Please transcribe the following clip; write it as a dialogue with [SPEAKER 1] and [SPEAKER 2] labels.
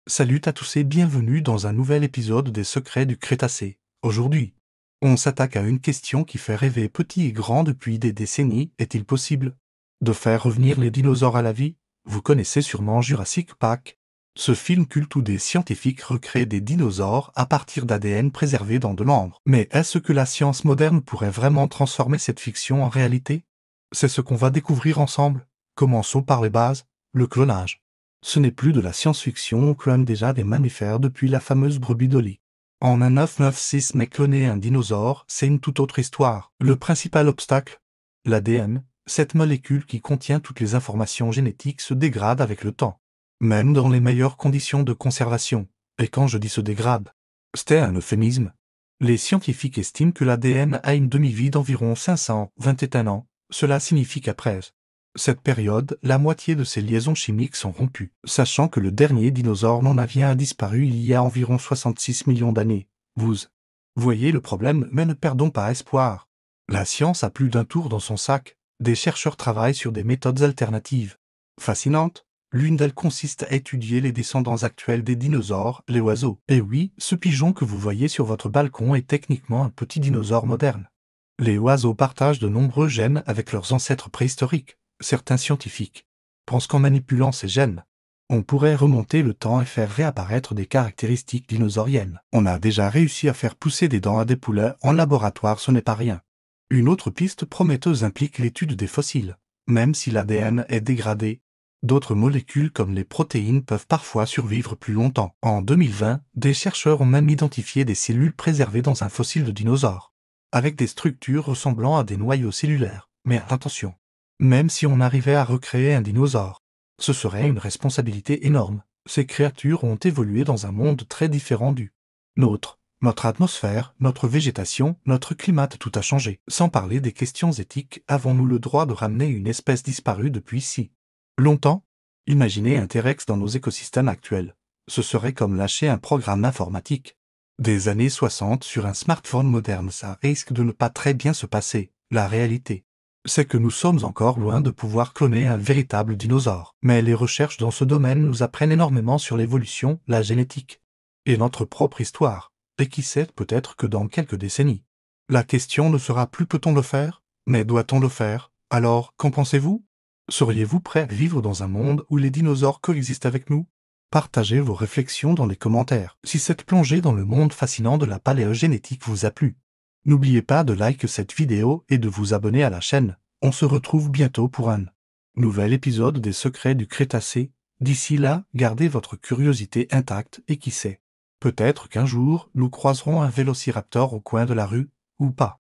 [SPEAKER 1] Salut à tous et bienvenue dans un nouvel épisode des Secrets du Crétacé. Aujourd'hui, on s'attaque à une question qui fait rêver petits et grands depuis des décennies. Est-il possible de faire revenir les dinosaures à la vie? Vous connaissez sûrement Jurassic Park, ce film culte où des scientifiques recréent des dinosaures à partir d'ADN préservé dans de l'ambre. Mais est-ce que la science moderne pourrait vraiment transformer cette fiction en réalité? C'est ce qu'on va découvrir ensemble. Commençons par les bases, le clonage. Ce n'est plus de la science-fiction, on clone déjà des mammifères depuis la fameuse brebis Dolly. En un 996, mais cloner un dinosaure, c'est une toute autre histoire. Le principal obstacle, l'ADN, cette molécule qui contient toutes les informations génétiques se dégrade avec le temps. Même dans les meilleures conditions de conservation. Et quand je dis se dégrade, c'est un euphémisme. Les scientifiques estiment que l'ADN a une demi-vie d'environ 521 ans. Cela signifie qu'après cette période, la moitié de ces liaisons chimiques sont rompues, sachant que le dernier dinosaure non avien a disparu il y a environ 66 millions d'années. Vous voyez le problème, mais ne perdons pas espoir. La science a plus d'un tour dans son sac. Des chercheurs travaillent sur des méthodes alternatives. Fascinantes. L'une d'elles consiste à étudier les descendants actuels des dinosaures, les oiseaux. Et oui, ce pigeon que vous voyez sur votre balcon est techniquement un petit dinosaure moderne. Les oiseaux partagent de nombreux gènes avec leurs ancêtres préhistoriques. Certains scientifiques pensent qu'en manipulant ces gènes, on pourrait remonter le temps et faire réapparaître des caractéristiques dinosauriennes. On a déjà réussi à faire pousser des dents à des poulets en laboratoire, ce n'est pas rien. Une autre piste prometteuse implique l'étude des fossiles. Même si l'ADN est dégradé, d'autres molécules comme les protéines peuvent parfois survivre plus longtemps. En 2020, des chercheurs ont même identifié des cellules préservées dans un fossile de dinosaure, avec des structures ressemblant à des noyaux cellulaires. Mais attention, même si on arrivait à recréer un dinosaure, ce serait une responsabilité énorme. Ces créatures ont évolué dans un monde très différent du nôtre. Notre atmosphère, notre végétation, notre climat, tout a changé. Sans parler des questions éthiques, avons-nous le droit de ramener une espèce disparue depuis si longtemps? Imaginez un T-Rex dans nos écosystèmes actuels. Ce serait comme lâcher un programme informatique des années 60 sur un smartphone moderne. Ça risque de ne pas très bien se passer. La réalité, c'est que nous sommes encore loin de pouvoir cloner un véritable dinosaure. Mais les recherches dans ce domaine nous apprennent énormément sur l'évolution, la génétique et notre propre histoire. Et qui sait, peut-être que dans quelques décennies, la question ne sera plus peut-on le faire, mais doit-on le faire? Alors, qu'en pensez-vous? Seriez-vous prêt à vivre dans un monde où les dinosaures coexistent avec nous? Partagez vos réflexions dans les commentaires. Si cette plongée dans le monde fascinant de la paléogénétique vous a plu, n'oubliez pas de liker cette vidéo et de vous abonner à la chaîne. On se retrouve bientôt pour un nouvel épisode des Secrets du Crétacé. D'ici là, gardez votre curiosité intacte et qui sait, peut-être qu'un jour, nous croiserons un vélociraptor au coin de la rue, ou pas.